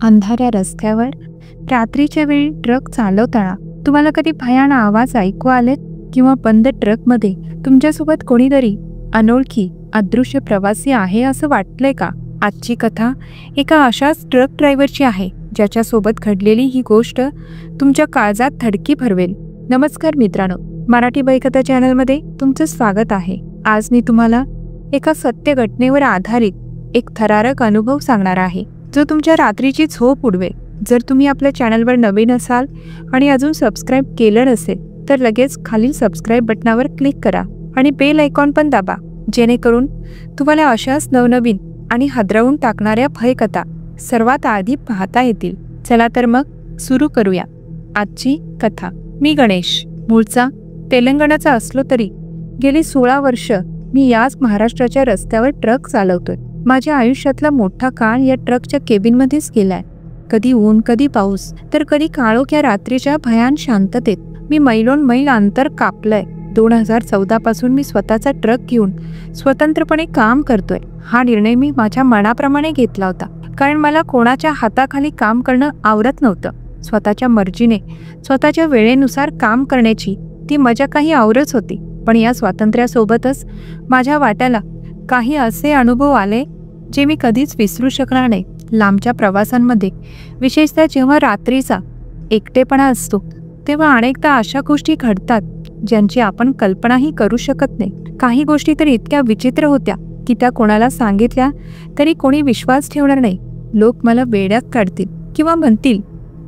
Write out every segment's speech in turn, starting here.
अंधाऱ्या रस्त्यावर रात्रीच्या वेळी ट्रक चालवताना तुम्हाला कधी भयान आवाज ऐकू आलेत किंवा बंद ट्रकमध्ये तुमच्यासोबत कोणीतरी अनोळखी अदृश्य प्रवासी आहे असं वाटलंय का? आजची कथा एका अशाच ट्रक ड्रायव्हरची आहे ज्याच्यासोबत घडलेली ही गोष्ट तुमच्या काळजात धडकी भरवेल. नमस्कार मित्रांनो, मराठी बाईकथा चॅनलमध्ये तुमचं स्वागत आहे. आज मी तुम्हाला एका सत्य घटनेवर आधारित एक थरारक अनुभव सांगणार आहे जो तुमच्या रात्रीची झोप उडवेल. जर तुम्ही आपल्या चॅनलवर नवीन असाल आणि अजून सबस्क्राईब केलं नसेल तर लगेच खालील सबस्क्राईब बटनावर क्लिक करा आणि बेल आयकॉन पण दाबा, जेणेकरून तुम्हाला अशाच नवनवीन आणि हादरवून टाकणाऱ्या भयकथा सर्वात आधी पाहता येतील. चला तर मग सुरू करूया आजची कथा. मी गणेश, मूळचा तेलंगणाचा असलो तरी गेली 16 वर्ष मी याच महाराष्ट्राच्या रस्त्यावर ट्रक चालवतोय. माझ्या आयुष्यातला मोठा काळ या ट्रकच्या केबिनमध्येच गेलाय. कधी ऊन, कधी पाऊस, तर कधी काळोख्या रात्रीच्या भयान शांततेत मी मैलोन मैल अंतर कापलंय. 2014 पासून मी स्वतःचा ट्रक घेऊन स्वतंत्रपणे काम करतोय. हा निर्णय मी माझ्या मनाप्रमाणे घेतला होता, कारण मला कोणाच्या हाताखाली काम करणं आवडत नव्हतं. स्वतःच्या मर्जीने स्वतःच्या वेळेनुसार काम करण्याची ती मजा काही औरच होती. पण या स्वातंत्र्यासोबतच माझ्या वाट्याला काही असे अनुभव आले जे मी कधीच विसरू शकणार नाही. लांबच्या प्रवासांमध्ये, विशेषतः जेव्हा रात्रीचा एकटेपणा असतो, तेव्हा अनेकदा अशा गोष्टी घडतात ज्यांची आपण कल्पनाही करू शकत नाही. काही गोष्टी तर इतक्या विचित्र होत्या की त्या कोणाला सांगितल्या तरी कोणी विश्वास ठेवणार नाही. लोक मला वेड्यात काढतील किंवा म्हणतील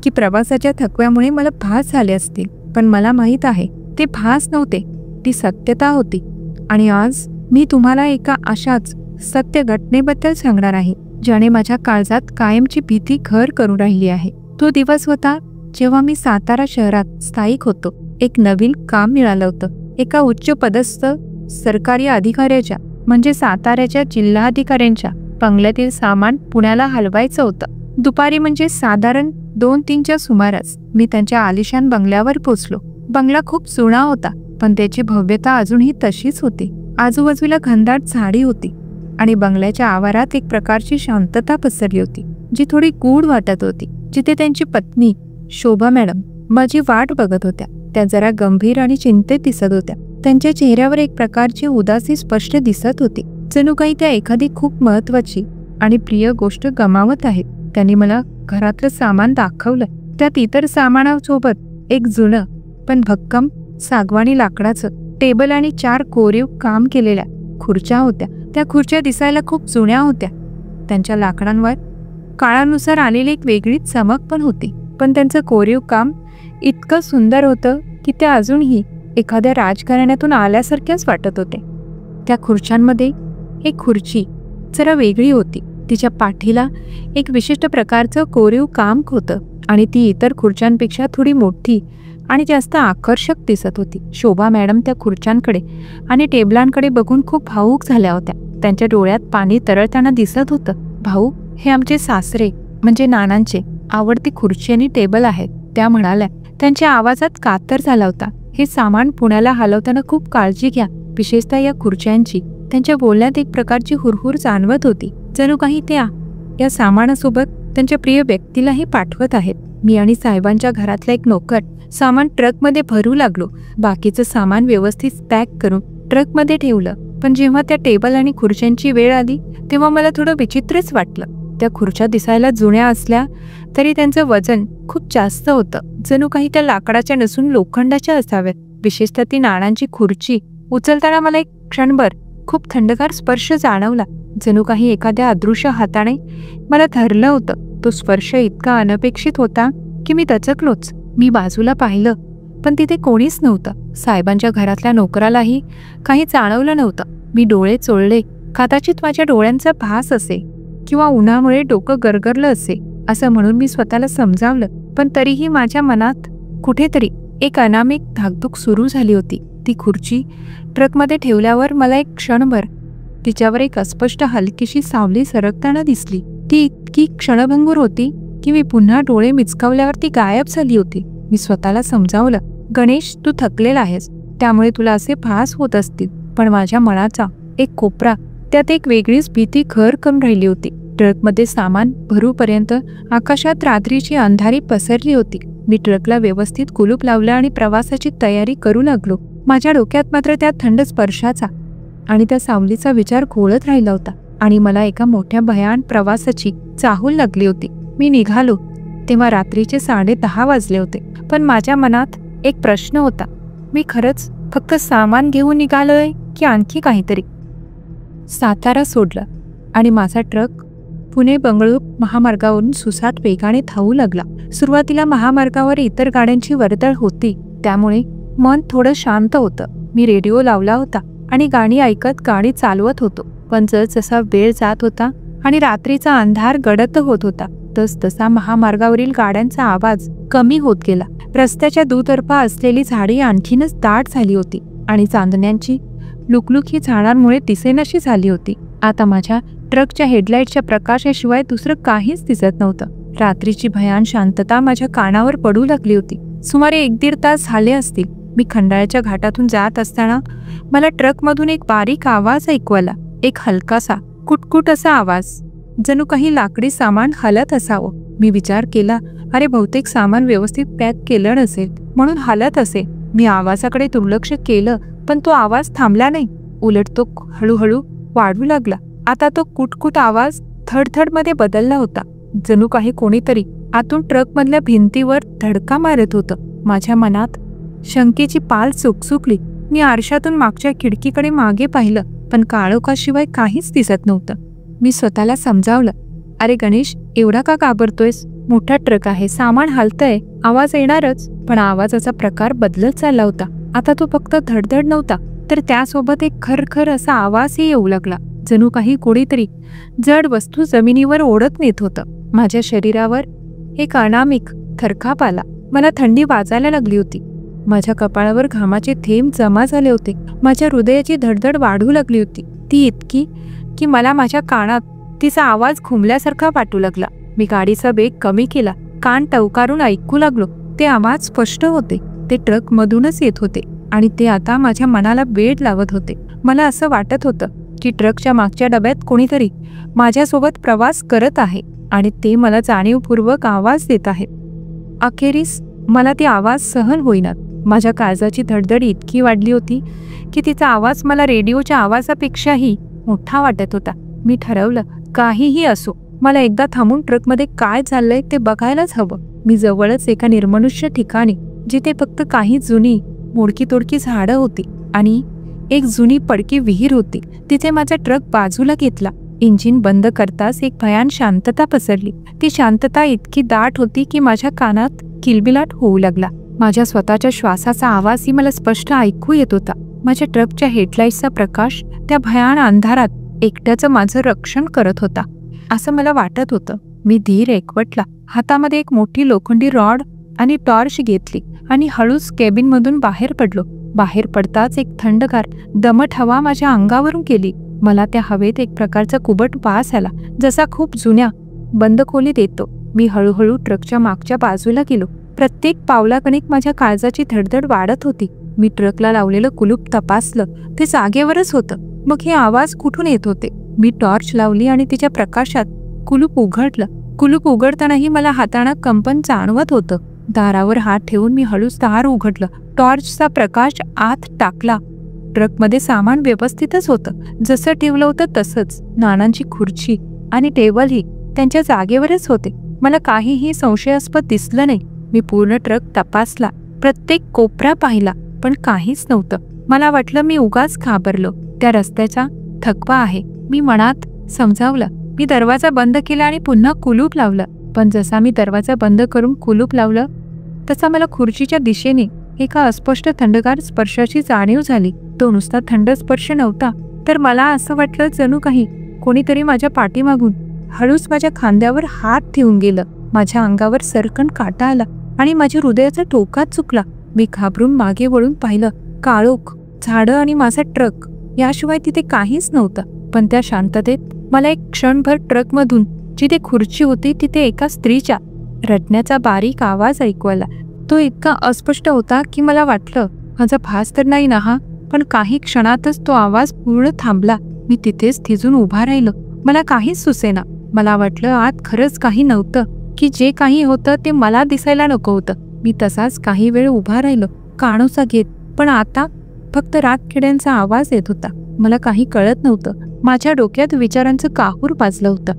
की प्रवासाच्या थकव्यामुळे मला भास झाले असतील. पण मला माहीत आहे ते भास नव्हते, ती सत्यता होती. आणि आज मी तुम्हाला एका अशाच सत्य घटनेबद्दल सांगणार आहे ज्याने माझ्या काळजात कायमची भीती घर करून राहिली आहे. तो दिवस होता जेव्हा मी सातारा शहरात स्थायिक होतो. एक नवीन काम मिळालं होतं. एका उच्च पदस्थ सरकारी अधिकाऱ्याच्या, म्हणजे साताऱ्याच्या जिल्हाधिकाऱ्यांच्या बंगल्यातील सामान पुण्याला हलवायचं होतं. दुपारी, म्हणजे साधारण 2-3च्या सुमारास मी त्यांच्या आलिशान बंगल्यावर पोचलो. बंगला खूप जुना होता, पण त्याची भव्यता अजूनही तशीच होती. आजूबाजूला घनदाट झाडी होती आणि बंगल्याच्या आवारात एक प्रकारची शांतता पसरली होती जी थोडी गूढ वाटत होती. जिथे त्यांची पत्नी शोभा मॅडम माझी वाट बघत होत्या, त्या जरा गंभीर आणि चिंतेत दिसत होत्या. त्यांच्या चेहऱ्यावर एक प्रकारची उदासी स्पष्ट दिसत होती, जणू काही त्या एखादी खूप महत्वाची आणि प्रिय गोष्ट गमावत आहेत. त्यांनी मला घरातलं सामान दाखवलं. त्यात इतर सामानासोबत एक जुनं पण भक्कम सागवानी लाकडाचं टेबल आणि 4 कोरीव काम केलेल्या खुर्च्या होत्या. त्या खुर्च्या दिसायला खूप जुन्या होत्या. त्यांच्या लाकडांवर काळानुसार आलेली एक वेगळी चमक पण होती. पण त्यांचं कोरीव काम इतकं सुंदर होतं की त्या अजूनही एखाद्या राजघराण्यातून आल्यासारख्याच वाटत होते. त्या खुर्च्यांमध्ये एक खुर्ची जरा वेगळी होती. तिच्या पाठीला एक विशिष्ट प्रकारचं कोरीव काम होतं आणि ती इतर खुर्च्यांपेक्षा थोडी मोठी आणि जास्त आकर्षक दिसत होती. शोभा मॅडम त्या खुर्च्यांकडे आणि टेबलांकडे बघून खूप भावूक झाल्या होत्या. त्यांच्या डोळ्यात पाणी तरळताना दिसत होतं. भाऊ, हे आमचे सासरे म्हणजे नानांचे आवडती खुर्ची आणि टेबल आहेत, त्या म्हणाल्या. त्यांच्या आवाजात कातर झाला होता. हे सामान पुण्याला हलवताना खूप काळजी घ्या, विशेषतः या खुर्च्यांची. त्यांच्या बोलण्यात एक प्रकारची हुरहुर जाणवत होती, जणू काही त्या या सामानासोबत त्यांच्या प्रिय व्यक्तीलाही पाठवत आहेत. मी आणि साहेबांच्या घरातला एक नोकर सामान ट्रकमध्ये भरू लागलो. बाकीचं सामान व्यवस्थित पॅक करून ट्रकमध्ये ठेवलं. पण जेव्हा त्या टेबल आणि खुर्च्यांची वेळ आली तेव्हा मला थोडं विचित्रच वाटलं. त्या खुर्च्या दिसायला जुन्या असल्या तरी त्यांचं वजन खूप जास्त होतं, जणू काही त्या लाकडाच्या नसून लोखंडाच्या असाव्यात. विशेषतः ती नानांची खुर्ची उचलताना मला एक क्षणभर खूप थंडगार स्पर्श जाणवला, जणू काही एखाद्या अदृश्य हाताने मला धरलं होतं. तो स्पर्श इतका अनपेक्षित होता की मी दचकलोच. मी बाजूला पाहिलं पण तिथे कोणीच नव्हतं. साहेबांच्या घरातल्या नोकरालाही काही जाणवलं नव्हतं. मी डोळे चोळले. कदाचित माझ्या डोळ्यांचा भास असे किंवा उन्हामुळे डोकं गरगरलं असे असं म्हणून मी स्वतःला समजावलं. पण तरीही माझ्या मनात कुठेतरी एक अनामिक धाकधूक सुरू झाली होती. ती खुर्ची ट्रकमध्ये ठेवल्यावर मला एक क्षणभर तिच्यावर एक अस्पष्ट हलकीशी सावली सरकताना दिसली. ती इतकी क्षणभंगूर होती की मी पुन्हा डोळे मिचकावल्यावर ती गायब झाली होती. मी स्वतःला समजावलं, गणेश, तू थकलेला आहेस, त्यामुळे तुला असे भास होत असतील. पण माझ्या मनाचा एक कोपरा, त्यात एक वेगळीच भीती घर करून राहिली होती. ट्रकमध्ये सामान भरूपर्यंत आकाशात रात्रीची अंधारी पसरली होती. मी ट्रकला व्यवस्थित कुलूप लावलं आणि प्रवासाची तयारी करू लागलो. माझ्या डोक्यात मात्र त्या थंड स्पर्शाचा आणि त्या सावलीचा विचार घोळत राहिला होता आणि मला एका मोठ्या भयान प्रवासाची चाहूल लागली होती. मी निघालो तेव्हा रात्रीचे 10:30 वाजले होते. पण माझ्या मनात एक प्रश्न होता, मी खरंच फक्त सामान घेऊन निघालोय की आणखी काहीतरी? सातारा सोडला आणि माझा ट्रक पुणे बंगळूर महामार्गावरून सुसाट वेगाने धावू लागला. सुरुवातीला महामार्गावर इतर गाड्यांची वर्दळ होती, त्यामुळे मन थोडं शांत होतं. मी रेडिओ लावला होता आणि गाणी ऐकत गाडी चालवत होतो. पण जसा वेळ जात होता आणि रात्रीचा अंधार गडद होत होता, तसा महामार्गावरील गाड्यांचा आवाज कमी होत गेला. रस्त्याच्या दुतर्फा असलेली झाडी आणखीनच दाट झाली होती आणि चांदण्यांची लुकलुक ही झाडांमुळे दिसेनाशी झाली होती. आता माझ्या ट्रकच्या हेडलाईटच्या प्रकाशाशिवाय दुसरं काहीच दिसत नव्हतं. रात्रीची भयान शांतता माझ्या कानावर पडू लागली होती. सुमारे 1-1.5 तास झाले असतील. मी खंडाळ्याच्या घाटातून जात असताना मला ट्रकमधून एक बारीक आवाज ऐकू आला. एक हलकासा कुटकुट असा आवाज, जणू काही लाकडी सामान हलत असावं. मी विचार केला, अरे बहुतेक सामान व्यवस्थित पॅक केलं नसेल म्हणून हलत असे. मी आवाजाकडे दुर्लक्ष केलं, पण तो आवाज थांबला नाही. उलट तो हळूहळू वाढू लागला. आता तो कुटकुट आवाज थडथडमध्ये बदलला होता, जणू काही कोणीतरी आतून ट्रकमधल्या भिंतीवर धडका मारत होतं. माझ्या मनात शंकेची पाल चुकचुकली. मी आरशातून मागच्या खिडकीकडे मागे पाहिलं, पण काळोखाशिवाय काहीच दिसत नव्हतं. मी स्वतःला समजावलं, अरे गणेश, एवढा का घाबरतोयस? मोठा ट्रक आहे, सामान हलतंय, आवाज येणारच. पण आवाजाचा प्रकार बदलत चालला होता. आता तो फक्त धडधड नव्हता, तर त्यासोबत एक खरखर असा आवाजही येऊ लागला, जणू काही कोणीतरी जड वस्तू जमिनीवर ओढत नेत होतं. माझ्या शरीरावर एक अनामिक थरकाप आला. मला थंडी वाजायला लागली होती. माझ्या कपाळावर घामाचे थेंब जमा झाले होते. माझ्या हृदयाची धडधड वाढू लागली होती, ती इतकी की मला माझ्या कानात तिचा आवाज घुमल्यासारखा वाटू लागला. मी गाडीचा वेग कमी केला, कान टवकारून ऐकू लागलो. ते आवाज स्पष्ट होते, ते ट्रकमधूनच येत होते आणि ते आता माझ्या मनाला वेड लावत होते. मला असं वाटत होतं की ट्रकच्या मागच्या डब्यात कोणीतरी माझ्यासोबत प्रवास करत आहे आणि ते मला जाणीवपूर्वक आवाज देत आहेत. अखेरीस मला ती आवाज सहन होईनात. माझ्या काळजाची धडधड इतकी वाढली होती की तिचा आवाज मला रेडिओच्या आवाजापेक्षाही मोठा वाटत होता. मी ठरवलं, काहीही असो, मला एकदा थांबून ट्रकमध्ये काय चाललंय ते बघायलाच हवं. मी जवळच एका निर्मनुष्य ठिकाणी, जिथे फक्त काही जुनी मोडकी तोडकी झाडं होती आणि एक जुनी पडकी विहीर होती, तिथे माझा ट्रक बाजूला घेतला. इंजिन बंद करताच एक भयान शांतता पसरली. ती शांतता इतकी दाट होती की माझ्या कानात किलबिलाट होऊ लागला. माझ्या स्वतःच्या श्वासाचा आवाजही मला स्पष्ट ऐकू येत होता. माझ्या ट्रकच्या हेडलाईटचा प्रकाश त्या भयान अंधारात एकट्याचं माझं रक्षण करत होता, असं मला वाटत होतं. मी धीर एकवटला, हातामध्ये एक मोठी लोखंडी रॉड आणि टॉर्च घेतली आणि हळूच केबिनमधून बाहेर पडलो. बाहेर पडताच एक थंडगार दमट हवा माझ्या अंगावरून गेली. मला त्या हवेत एक प्रकारचा कुबट वास आला, जसा खूप जुन्या बंद खोलीत येतो. मी हळूहळू ट्रकच्या मागच्या बाजूला गेलो. प्रत्येक पावलाकणिक माझ्या काळजाची धडधड वाढत होती. मी ट्रकला लावलेलं कुलूप तपासलं, ते जागेवरच होतं. मग हे आवाज कुठून येत होते? मी टॉर्च लावली आणि तिच्या प्रकाशात कुलूप उघडलं. कुलूप उघडतानाही मला हाताना कंपन जाणवत होतं. दारावर हात ठेवून मी हळूच दार उघडलं. टॉर्चचा प्रकाश आत टाकला. ट्रकमध्ये सामान व्यवस्थितच होतं, जसं ठेवलं होतं तसंच. नानांची खुर्ची आणि टेबलही त्यांच्या जागेवरच होते. मला काहीही संशयास्पद दिसलं नाही. मी पूर्ण ट्रक तपासला, प्रत्येक कोपरा पाहिला, पण काहीच नव्हतं. मला वाटलं मी उगाच घाबरलो. त्या रस्त्याचा थकवा आहे, मी मनात समजावलं. मी दरवाजा बंद केला आणि पुन्हा कुलूप लावलं. पण जसा मी दरवाजा बंद करून कुलूप लावलं, तसा मला खुर्चीच्या दिशेने एका अस्पष्ट थंडगार स्पर्शाची जाणीव झाली. तो नुसता थंड स्पर्श नव्हता, तर मला असं वाटलं जणू काही कोणीतरी माझ्या पाठीमागून हळूच माझ्या खांद्यावर हात ठेवून गेलं. माझ्या अंगावर सरकन काटा आला आणि माझ्या हृदयाचा ठोकाच चुकला. मी घाबरून मागे वळून पाहिलं. काळोख, झाडं आणि माझा ट्रक, याशिवाय तिथे काहीच नव्हतं. पण त्या शांततेत मला एक क्षणभर ट्रकमधून जिथे खुर्ची होती तिथे एका स्त्रीच्या रडण्याचा बारीक आवाज ऐकू आला. तो इतका अस्पष्ट होता की मला वाटलं माझा भास तर नाही ना हा. पण काही क्षणातच तो आवाज पूर्ण थांबला. मी तिथेच थिजून उभा राहिलो. मला काहीच सुचेना. मला वाटलं आत खरंच काही नव्हतं, की जे काही होतं ते मला दिसायला नको होतं. मी तसाच काही वेळ उभा राहिलो, कानोसा घेत. पण आता फक्त रातकिड्यांचा आवाज येत होता. मला काही कळत नव्हतं. माझ्या डोक्यात विचारांचं काहूर पाजलं होतं.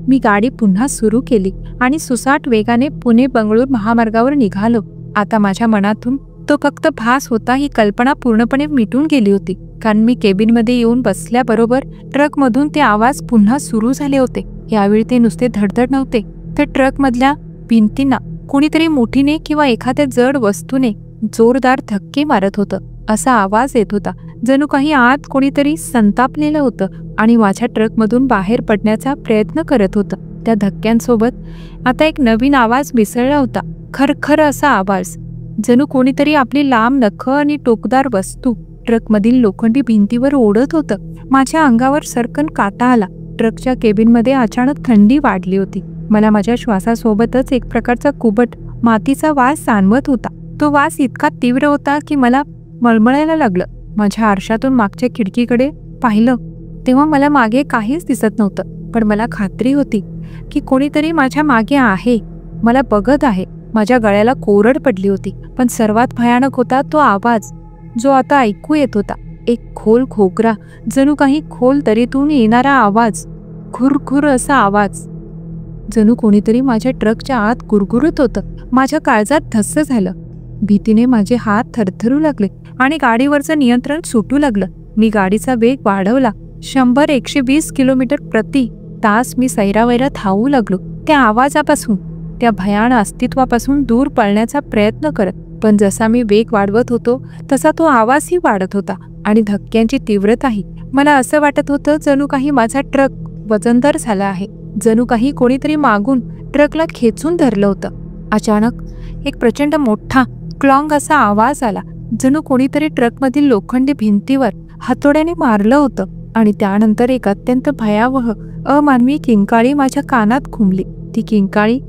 मी गाडी पुन्हा सुरू केली आणि सुसाट वेगाने पुणे बंगळूर महामार्गावर निघालो. आता माझ्या मनातून तो फक्त भास होता ही कल्पना पूर्णपणे मिटून गेली होती. कारण मी केबिनमध्ये येऊन बसल्याबरोबर ट्रकमधून ते आवाज पुन्हा सुरू झाले होते. यावेळी ते नुसते धडधड नव्हते, तर ट्रकमधल्या भिंतींना कोणीतरी मोठीने किंवा एखाद्या जड वस्तूने जोरदार धक्के मारत होतं असा आवाज येत होता. जणू काही आत कोणीतरी संतापलेलं होतं आणि माझ्या ट्रकमधून बाहेर पडण्याचा प्रयत्न करत होतं. त्या धक्क्यांसोबत आता एक नवीन आवाज मिसळला होता, खरखर असा आवाज. जणू कोणीतरी आपली लांब नखं आणि टोकदार वस्तू ट्रकमधील लोखंडी भिंतीवर ओढत होतं. माझ्या अंगावर सरकन काटा आला. ट्रकच्या केबिनमध्ये अचानक थंडी वाढली होती. मला माझ्या श्वासासोबतच एक प्रकारचा कुबट मातीचा वास जाणवत होता. तो वास इतका तीव्र होता की मला मळमळायला लागलं. माझ्या आरशातून मागच्या खिडकीकडे पाहिलं तेव्हा मला मागे काहीच दिसत नव्हतं, पण मला खात्री होती की कोणीतरी माझ्या मागे आहे, मला बघत आहे. माझ्या गळ्याला कोरड पडली होती. पण सर्वात भयानक होता तो आवाज जो आता ऐकू येत होता. एक खोल खोकरा, जणू काही खोल दरीतून येणारा आवाज, खुरखुर असा आवाज. जणू कोणीतरी माझ्या ट्रकच्या आत गुरगुरत होतं. माझ्या काळजात धस्स झालं. भीतीने माझे हात थरथरू लागले आणि गाडीवरचं नियंत्रण सुटू लागलं. मी गाडीचा वेग वाढवला. 100-120 किलोमीटर प्रति तास मी सैरावैरा धावू लागलो, त्या आवाजापासून, त्या भयान अस्तित्वापासून दूर पळण्याचा प्रयत्न करत. पण जसा मी वेग वाढवत होतो तसा तो आवाजही वाढत होता आणि धक्क्यांची तीव्रताही. मला असं वाटत होतं जणू काही माझा ट्रक वजनदार झाला आहे, जणू काही कोणीतरी मागून ट्रकला खेचून धरलं होतं. अचानक एक प्रचंड मोठा क्लॉंग असा आवाज आला, जणू कोणीतरी ट्रकमधील लोखंडी भिंतीवर हातोड्याने मारलं होतं. आणि त्यानंतर एक अत्यंत भयावह अमानवी किंकाळी माझ्या कानात घुमली. ती किंकाळी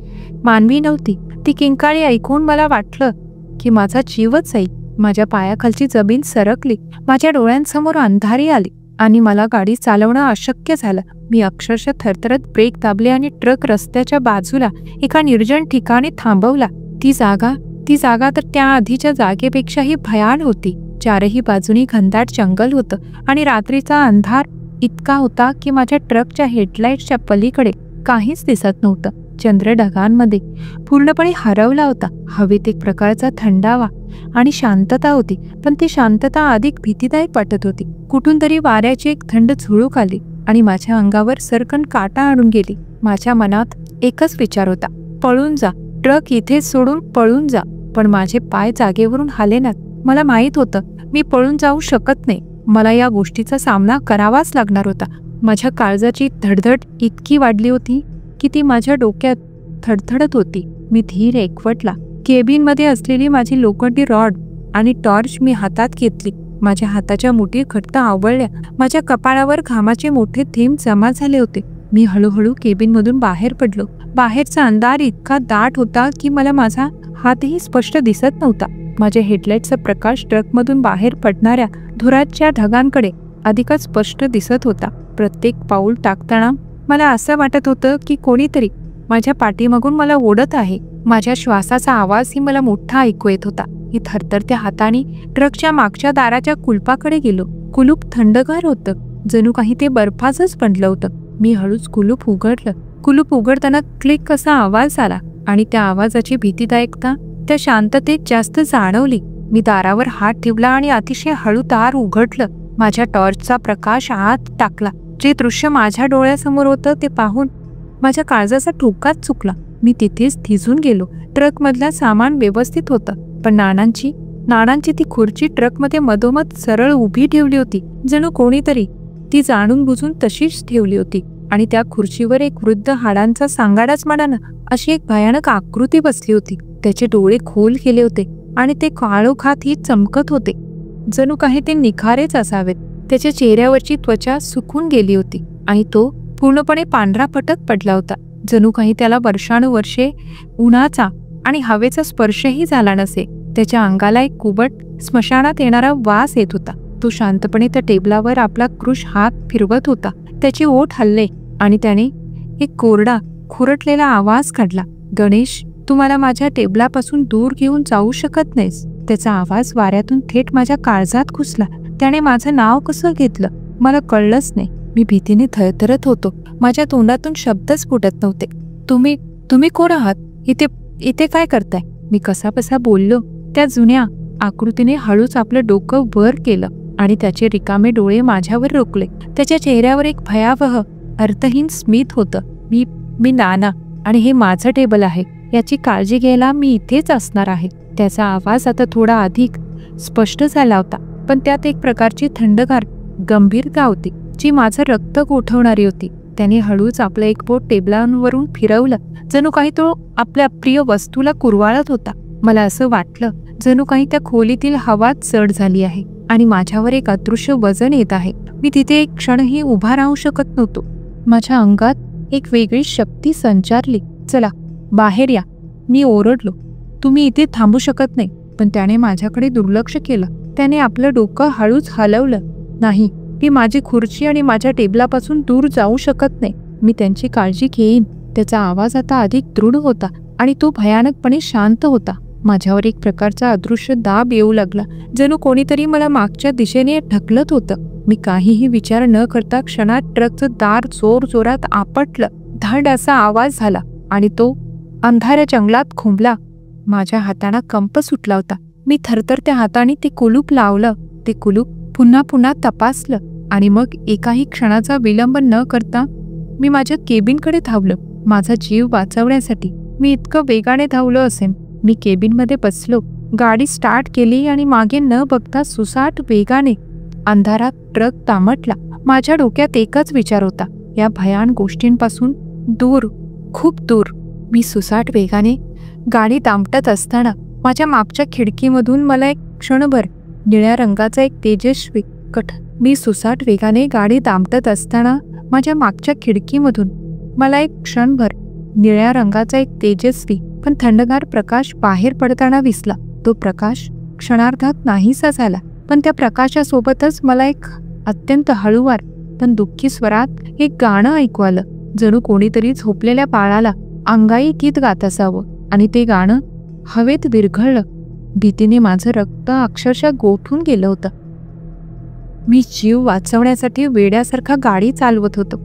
मानवी नव्हती. ती किंकाळी ऐकून मला वाटलं की माझा जीवच जाईल. माझ्या पायाखालची जमीन सरकली, माझ्या डोळ्यांसमोर अंधारी आली आणि मला गाडी चालवणं अशक्य झालं. मी अक्षरशः थरथरत ब्रेक दाबले आणि ट्रक रस्त्याच्या बाजूला एका निर्जन ठिकाणी थांबवला. ती जागा तर त्या आधीच्या जागेपेक्षाही भयान होती. चारही बाजूनी घनदाट जंगल होतं आणि रात्रीचा अंधार इतका होता की माझ्या ट्रकच्या हेडलाईट्सच्या पलीकडे काहीच दिसत नव्हतं. चंद्र ढगांमध्ये पूर्णपणे हरवला होता. हवेत एक प्रकारचा थंडावा आणि शांतता होती, पण ती शांतता अधिक भीतीदायक वाटत होती. कुठून तरी वाऱ्याची एक थंड झुळूक आली आणि माझ्या अंगावर सरकन काटा आणून गेली. माझ्या मनात एकच विचार होता, पळून जा, ट्रक इथेच सोडून पळून जा. पण माझे पाय जागेवरून हालेनात. मला माहीत होतं मी पळून जाऊ शकत नाही. मला या गोष्टीचा सामना करावाच लागणार होता. माझ्या काळजाची धडधड इतकी वाढली होती की ती माझ्या डोक्यात थडथडत होती. मी धीर एकवटला. केबिनमध्ये असलेली माझी लोखंडी रॉड आणि टॉर्च मी हातात घेतली. माझ्या हाताच्या मुठी घट्ट आवळल्या. माझ्या कपाळावर घामाचे मोठे थेंब जमा झाले होते. मी हळूहळू केबिनमधून बाहेर पडलो. बाहेरचा अंधार इतका दाट होता की मला माझा हातही स्पष्ट दिसत नव्हता. माझ्या हेडलाईटचा प्रकाश ट्रकमधून बाहेर पडणाऱ्या धुराच्या ढगांकडे अधिकच स्पष्ट दिसत होता. प्रत्येक पाऊल टाकताना मला असं वाटत होतं की कोणीतरी माझ्या पाठीमागून मला ओढत आहे. माझ्या श्वासाचा आवाजही मला मोठा ऐकू येत होता. मी थरथरत्या हाताने ट्रकच्या मागच्या दाराच्या कुलपाकडे गेलो. कुलूप थंडगार होतं, जणू काही ते बर्फाचंच बनलं होतं. मी हळूच कुलूप उघडलं. कुलूप उघडताना क्लिक असा आवाज आला आणि त्या आवाजाची भीतीदायकता त्या शांततेत जास्त जाणवली. मी दारावर हात ठेवला आणि अतिशय हळू दार उघडलं. माझ्या टॉर्चचा प्रकाश आत टाकला. जे दृश्य माझ्या डोळ्यासमोर होतं ते पाहून माझ्या काळजाचा ठोकाच चुकला. मी तिथेच थिजून गेलो. ट्रकमधलं सामान व्यवस्थित होतं, पण नाणांची ती खुर्ची ट्रकमध्ये मधोमध सरळ उभी ठेवली होती. जणू कोणीतरी ती जाणून बुजून तशीच ठेवली होती आणि त्या खुर्चीवर एक वृद्ध हाडांचा सांगाडाच म्हणाना अशी एक भयानक आकृती बसली होती. त्याचे डोळे खोल केले होते आणि ते काळोखातही चमकत होते, जणू काही ते निखारेच असावेत. त्याच्या चेहऱ्यावरची त्वचा सुकून गेली होती आणि तो पूर्णपणे पांढरा फटक पडला होता, जणू काही त्याला वर्षानुवर्षे उन्हाचा आणि हवेचा स्पर्शही झाला नसे. त्याच्या अंगाला एक कुबट स्मशानात येणारा वास येत होता. तो शांतपणे त्या टेबलावर आपला कृश हात फिरवत होता. त्याचे ओठ हलले आणि त्याने एक कोरडा खुरटलेला आवाज काढला, "गणेश, तू मला माझ्या टेबलापासून दूर घेऊन जाऊ शकत नाहीस." त्याचा आवाज वाऱ्यातून थेट माझ्या काळजात घुसला. त्याने माझं नाव कसं घेतलं मला कळलंच नाही. मी भीतीने थरथरत होतो. माझ्या तोंडातून शब्दच फुटत नव्हते. तुम्ही कोण आहात? इथे काय करताय?" मी कसाबसा बोललो. त्या जुन्या आकृतीने हळूच आपलं डोकं वर केलं आणि त्याचे रिकामे डोळे माझ्यावर रोखले. त्याच्या चेहऱ्यावर एक भयावह अर्थहीन स्मित होतं. मी नाना आणि हे माझं टेबल आहे. याची काळजी घ्यायला मी इथेच असणार आहे." त्याचा आवाज आता थोडा अधिक स्पष्ट झाला होता, पण त्यात एक प्रकारची थंडगार गंभीरता होती जी माझं रक्त गोठवणारी होती. त्याने हळूच आपलं एक बोट टेबलावरून फिरवलं, जणू काही तो आपल्या प्रिय वस्तूला कुरवाळत होता. मला असं वाटलं जणू काही त्या खोलीतील हवाच जड झाली आहे आणि माझ्यावर एक अदृश्य वजन येत आहे. मी तिथे एक क्षणही उभा राहू शकत नव्हतो. माझ्या अंगात एक वेगळी शक्ती संचारली. "चला बाहेर या," मी ओरडलो. "तुम्ही इथे थांबू शकत नाही." पण त्याने माझ्याकडे दुर्लक्ष केलं. त्याने आपलं डोकं हळूच हलवलं. "नाही, मी माझी खुर्ची आणि माझ्या टेबलापासून दूर जाऊ शकत नाही. मी त्यांची काळजी घेईन." त्याचा आवाज आता अधिक दृढ होता आणि तो भयानकपणे शांत होता. माझ्यावर एक प्रकारचा अदृश्य दाब येऊ लागला, जणू कोणीतरी मला मागच्या दिशेने ढकलत होतं. मी काहीही विचार न करता क्षणात ट्रकचं दार जोरजोरात आपटलं. धड असा आवाज झाला आणि तो अंधाऱ्या जंगलात खुंबला. माझ्या हाताला कंप सुटला होता. मी थरथरत्या हाताने ते कुलूप लावलं. ते कुलूप पुन्हा पुन्हा तपासलं आणि मग एकाही क्षणाचा विलंब न करता मी माझ्या केबिनकडे धावलो. माझा जीव वाचवण्यासाठी मी इतकं वेगाने धावलो असेन. मी केबिनमध्ये बसलो, गाडी स्टार्ट केली आणि मागे न बघता सुसाट वेगाने अंधारात ट्रक तामटला. माझ्या डोक्यात एकच विचार होता, या भयान गोष्टींपासून दूर, खूप दूर. मी सुसाट वेगाने गाडी दामटत असताना माझ्या मागच्या खिडकीमधून मला एक क्षणभर निळ्या रंगाचा एक तेजस्वी मी सुसाट वेगाने गाडी दामटत असताना माझ्या मागच्या खिडकीमधून मला एक क्षणभर निळ्या रंगाचा एक तेजस्वी पण थंडगार प्रकाश बाहेर पडताना दिसला. तो प्रकाश क्षणार्धात नाहीसा झाला, पण त्या प्रकाशासोबतच मला एक अत्यंत हळूवार पण दुःखी स्वरात एक गाणं ऐकू आलं, जणू कोणीतरी झोपलेल्या बाळाला अंगाई गीत गात असावं. आणि ते गाणं हवेत विरघळलं. भीतीने माझं रक्त अक्षरशः गोठून गेलं होतं. मी जीव वाचवण्यासाठी वेड्यासारखा गाडी चालवत होतो.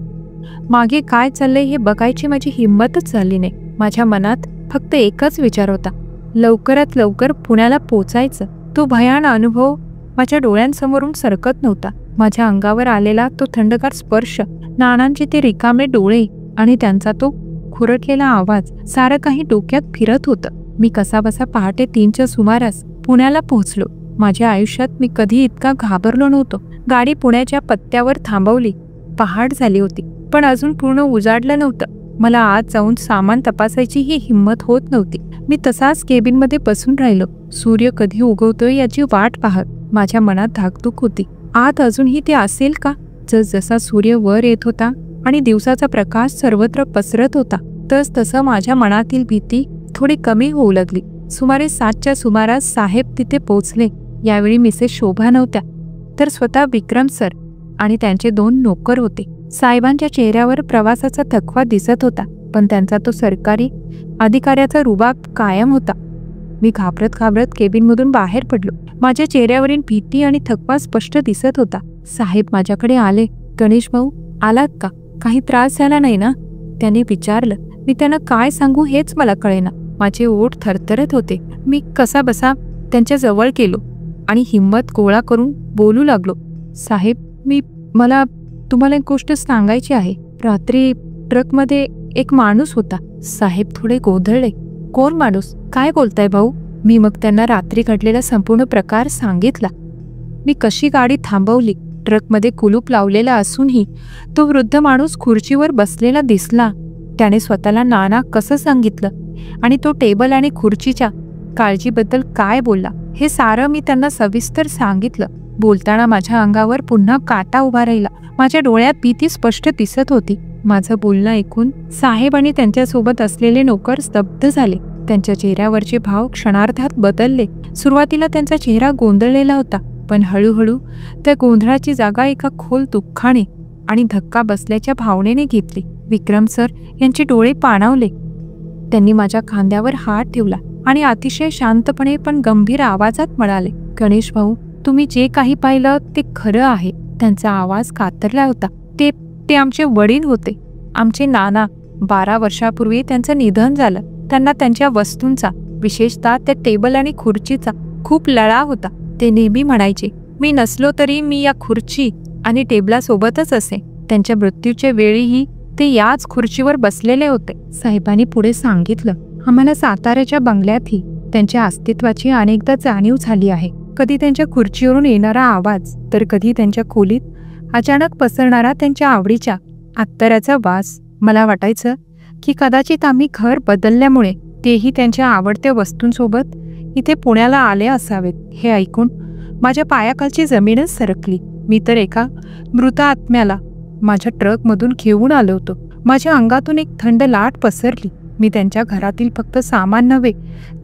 मागे काय चाललंय हे बघायची माझी हिंमतच झाली नाही. माझ्या मनात फक्त एकच विचार होता, लवकरात लवकर पुण्याला पोचायचं. तो भयान अनुभव माझ्या डोळ्यांसमोरून सरकत नव्हता. माझ्या अंगावर आलेला तो थंडगार स्पर्श, नानांचे ते रिकामे डोळे आणि त्यांचा तो खुरटलेला आवाज, सारं काही डोक्यात फिरत होतं. मी कसाबसा पहाटे 3च्या सुमारास पुण्याला पोहोचलो. माझ्या आयुष्यात मी कधी इतका घाबरलो नव्हतो. गाडी पुण्याच्या पत्त्यावर थांबवली. पहाट झाली होती, पण अजून पूर्ण उजाडलं नव्हतं. मला आत जाऊन सामान तपासायची ही हिंमत होत नव्हती. मी तसाच केबिनमध्ये बसून राहिलो, सूर्य कधी उगवतोय याची वाट पाहत. माझ्या मनात धाकधूक होती, आत अजूनही ते असेल का? जसा सूर्य वर येत होता आणि दिवसाचा प्रकाश सर्वत्र पसरत होता, तसं माझ्या मनातील भीती थोडी कमी होऊ लागली. सुमारे 7च्या सुमारास साहेब तिथे पोहोचले. यावेळी मिसेस शोभा नव्हत्या, तर स्वतः विक्रम सर आणि त्यांचे 2 नोकर होते. साहेबांच्या चेहऱ्यावर प्रवासाचा थकवा दिसत होता, पण त्यांचा तो सरकारी अधिकाऱ्याचा रुबाब कायम होता. मी घाबरत घाबरत केबिनमधून बाहेर पडलो. माझ्या चेहऱ्यावरील भीती आणि थकवा स्पष्ट दिसत होता. साहेब माझ्याकडे आले. "गणेश भाऊ, आलात का? काही त्रास झाला नाही ना?" त्याने विचारलं. मी त्यांना काय सांगू हेच मला कळेना. माझे ओठ थरथरत होते. मी कसाबसा त्यांच्या जवळ गेलो आणि हिंमत गोळा करून बोलू लागलो, "साहेब, मला तुम्हाला एक गोष्ट सांगायची आहे. रात्री ट्रकमध्ये एक माणूस होता." साहेब थोडे गोंधळले. "कोण माणूस? काय बोलताय भाऊ?" मी मग त्यांना रात्री घडलेला संपूर्ण प्रकार सांगितला. मी कशी गाडी थांबवली, ट्रकमध्ये कुलूप लावलेला असूनही तो वृद्ध माणूस खुर्चीवर बसलेला दिसला. त्याने स्वतःला नाना कसं सांगितलं आणि तो टेबल आणि खुर्चीच्या काळजीबद्दल काय बोलला हे सारं मी त्यांना सविस्तर सांगितलं. बोलताना माझ्या अंगावर पुन्हा काटा उभा राहिला. माझ्या डोळ्यात भीती स्पष्ट दिसत होती. माझं बोलणं ऐकून साहेब आणि त्यांच्यासोबत असलेले नोकर स्तब्ध झाले. त्यांच्या चेहऱ्यावरचे भाव क्षणार्धात बदलले. सुरुवातीला त्यांचा चेहरा गोंधळलेला होता, पण हळूहळू त्या गोंधळाची जागा एका खोल दुःखाने आणि धक्का बसल्याच्या भावनेने घेतली. विक्रम सर यांचे डोळे पाणावले. त्यांनी माझ्या खांद्यावर हात ठेवला आणि अतिशय शांतपणे पण गंभीर आवाजात म्हणाले, गणेश भाऊ, तुम्ही जे काही पाहिलं ते खरं आहे. त्यांचा आवाज कातरला होता. ते आमचे वडील होते, आमचे नाना. 12 वर्षापूर्वी त्यांचं निधन झालं. त्यांना त्यांच्या वस्तूंचा, विशेषतः त्या टेबल आणि खुर्चीचा खूप लळा होता. ते नेहमी म्हणायचे, मी नसलो तरी मी या खुर्ची आणि टेबलासोबतच असे. त्यांच्या मृत्यूच्या वेळीही ते याच खुर्चीवर बसलेले होते. साहेबांनी पुढे सांगितलं, आम्हाला साताऱ्याच्या बंगल्यातही त्यांच्या अस्तित्वाची अनेकदा जाणीव झाली आहे. कधी त्यांच्या खुर्चीवरून येणारा आवाज, तर कधी त्यांच्या खोलीत अचानक पसरणारा त्यांच्या आवडीच्या अत्तराचा वास. मला वाटायचं की कदाचित आम्ही घर बदलल्यामुळे तेही त्यांच्या आवडत्या वस्तूंसोबत इथे पुण्याला आले असावेत. हे ऐकून माझ्या पायाखालची जमीनच सरकली. मी तर एका मृत आत्म्याला माझ्या ट्रकमधून घेऊन आलो होतो. माझ्या अंगातून एक थंड लाट पसरली. मी त्यांच्या घरातील फक्त सामान नव्हे,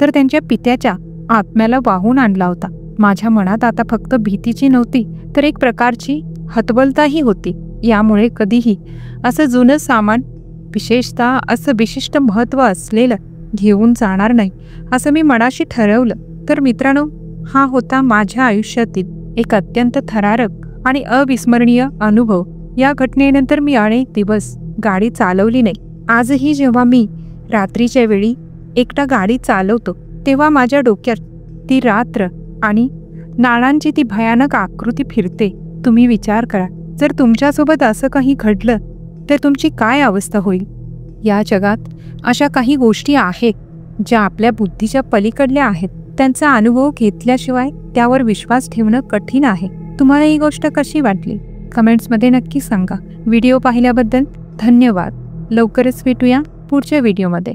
तर त्यांच्या पित्याच्या आत्म्याला वाहून आणला होता. माझ्या मनात आता फक्त भीतीची नव्हती, तर एक प्रकारची हतबलताही होती. यामुळे कधीही असं जुनं सामान, विशेषतः असं विशिष्ट महत्त्व असलेलं घेऊन जाणार नाही, असं मी मनाशी ठरवलं. तर मित्रांनो, हा होता माझ्या आयुष्यातील एक अत्यंत थरारक आणि अविस्मरणीय अनुभव. या घटनेनंतर मी अनेक दिवस गाडी चालवली नाही. आजही जेव्हा मी रात्रीच्या वेळी एकटा गाडी चालवतो, तेव्हा माझ्या डोक्यात ती रात्र आणि नाणांची ती भयानक आकृती फिरते. तुम्ही विचार करा, जर तुमच्यासोबत असं काही घडलं तर तुमची काय अवस्था होईल. या जगात अशा काही गोष्टी आहेत ज्या आपल्या बुद्धीच्या पलीकडल्या आहेत. त्यांचा अनुभव घेतल्याशिवाय त्यावर विश्वास ठेवणं कठीण आहे. तुम्हाला ही गोष्ट कशी वाटली कमेंट्समध्ये नक्की सांगा. व्हिडिओ पाहिल्याबद्दल धन्यवाद. लवकरच भेटूया पुढच्या व्हिडिओमध्ये.